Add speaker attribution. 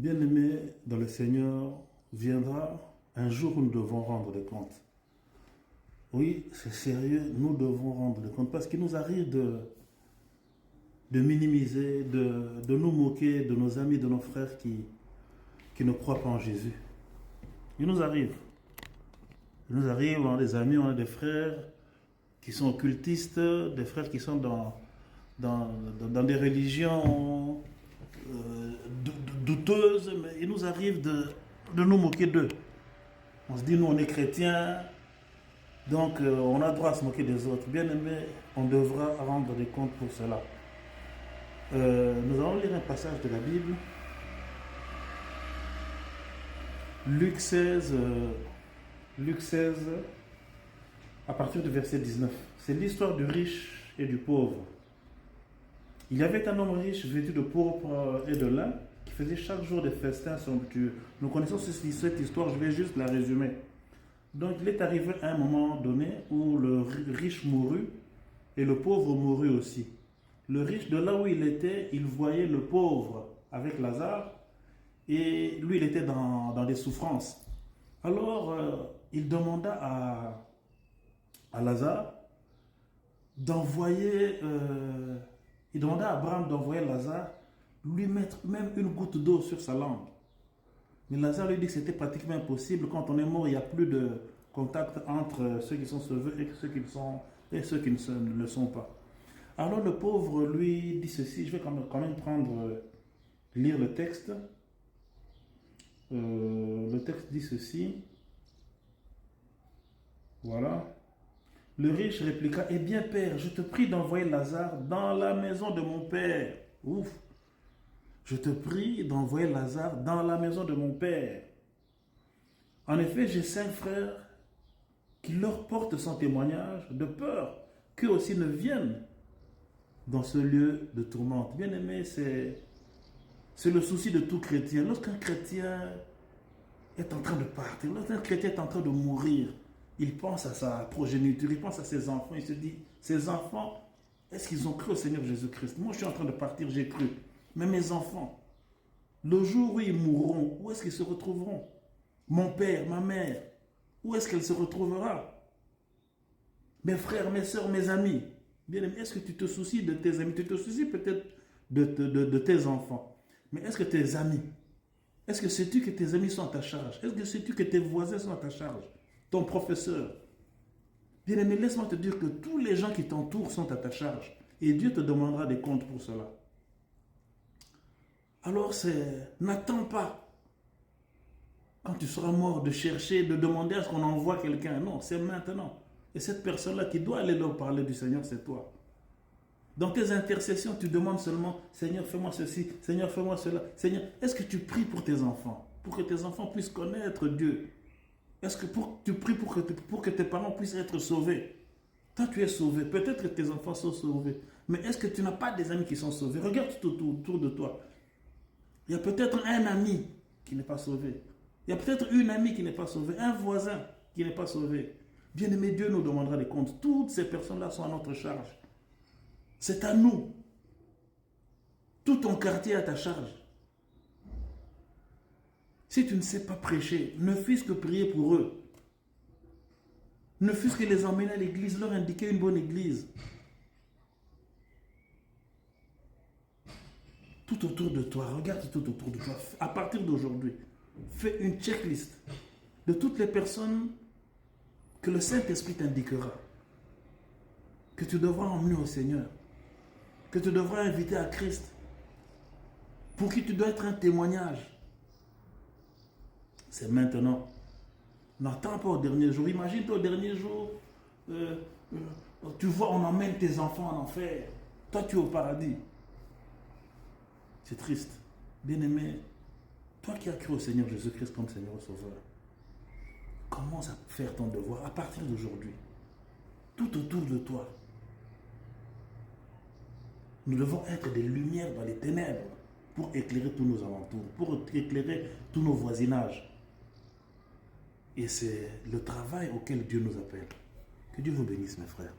Speaker 1: Bien-aimés dans le Seigneur, viendra un jour où nous devons rendre des comptes. Oui, c'est sérieux, nous devons rendre des comptes parce qu'il nous arrive de minimiser, de nous moquer de nos amis, de nos frères qui ne croient pas en Jésus. Il nous arrive. On a des amis, on a des frères qui sont occultistes, des frères qui sont dans des religions douteuses, mais il nous arrive de nous moquer d'eux. On se dit, nous on est chrétiens, donc on a droit à se moquer des autres. Bien aimé, on devra rendre des comptes pour cela. Nous allons lire un passage de la Bible. Luc 16, à partir du verset 19. C'est l'histoire du riche et du pauvre. Il y avait un homme riche vêtu de pourpre et de lin qui faisait chaque jour des festins somptueux. Nous connaissons cette histoire, je vais juste la résumer. Donc il est arrivé à un moment donné où le riche mourut et le pauvre mourut aussi. Le riche, de là où il était, il voyait le pauvre avec Lazare et lui il était dans des souffrances. Alors il demanda à Lazare d'envoyer... il demanda à Abraham d'envoyer Lazare, lui mettre même une goutte d'eau sur sa langue. Mais Lazare lui dit que c'était pratiquement impossible. Quand on est mort, il n'y a plus de contact entre ceux qui sont sauvés et ceux qui ne le sont pas. Alors le pauvre lui dit ceci, je vais quand même lire le texte. Le texte dit ceci. Voilà. Le riche répliqua, eh bien père, je te prie d'envoyer Lazare dans la maison de mon père. Ouf. Je te prie d'envoyer Lazare dans la maison de mon père. En effet, j'ai 5 frères qui leur portent son témoignage de peur qu'eux aussi ne viennent dans ce lieu de tourmente. Bien aimé, c'est le souci de tout chrétien. Lorsqu'un chrétien est en train de partir, lorsqu'un chrétien est en train de mourir, il pense à sa progéniture, il pense à ses enfants, il se dit, ces enfants, est-ce qu'ils ont cru au Seigneur Jésus-Christ? Moi, je suis en train de partir, j'ai cru. Mais mes enfants, le jour où ils mourront, où est-ce qu'ils se retrouveront? Mon père, ma mère, où est-ce qu'elle se retrouvera? Mes frères, mes soeurs, mes amis. Bien aimé, est-ce que tu te soucies de tes amis? Tu te soucies peut-être de tes enfants. Mais est-ce que tes amis, est-ce que sais-tu que tes amis sont à ta charge? Est-ce que sais-tu que tes voisins sont à ta charge? Ton professeur. Bien aimé, laisse-moi te dire que tous les gens qui t'entourent sont à ta charge. Et Dieu te demandera des comptes pour cela. Alors n'attends pas, quand tu seras mort, de chercher, de demander à ce qu'on envoie quelqu'un. Non, c'est maintenant. Et cette personne-là qui doit aller leur parler du Seigneur, c'est toi. Dans tes intercessions, tu demandes seulement, Seigneur, fais-moi ceci, Seigneur, fais-moi cela. Seigneur, est-ce que tu pries pour tes enfants? Pour que tes enfants puissent connaître Dieu? Est-ce que tu pries pour que tes parents puissent être sauvés? Toi, tu es sauvé. Peut-être que tes enfants sont sauvés. Mais est-ce que tu n'as pas des amis qui sont sauvés? Regarde tout autour de toi. Il y a peut-être un ami qui n'est pas sauvé. Il y a peut-être une amie qui n'est pas sauvée. Un voisin qui n'est pas sauvé. Bien-aimé, Dieu nous demandera des comptes. Toutes ces personnes-là sont à notre charge. C'est à nous. Tout ton quartier est à ta charge. Si tu ne sais pas prêcher, ne fût-ce que prier pour eux. Ne fût-ce que les emmener à l'église, leur indiquer une bonne église. Tout autour de toi, regarde tout autour de toi. À partir d'aujourd'hui, fais une checklist de toutes les personnes que le Saint-Esprit t'indiquera, que tu devras emmener au Seigneur, que tu devras inviter à Christ, pour qui tu dois être un témoignage. C'est maintenant. N'attends pas au dernier jour. Imagine-toi au dernier jour, tu vois, on emmène tes enfants en enfer. Toi, tu es au paradis. C'est triste. Bien-aimé, toi qui as cru au Seigneur Jésus-Christ comme Seigneur et Sauveur, commence à faire ton devoir à partir d'aujourd'hui. Tout autour de toi. Nous devons être des lumières dans les ténèbres pour éclairer tous nos alentours, pour éclairer tous nos voisinages. Et c'est le travail auquel Dieu nous appelle. Que Dieu vous bénisse, mes frères.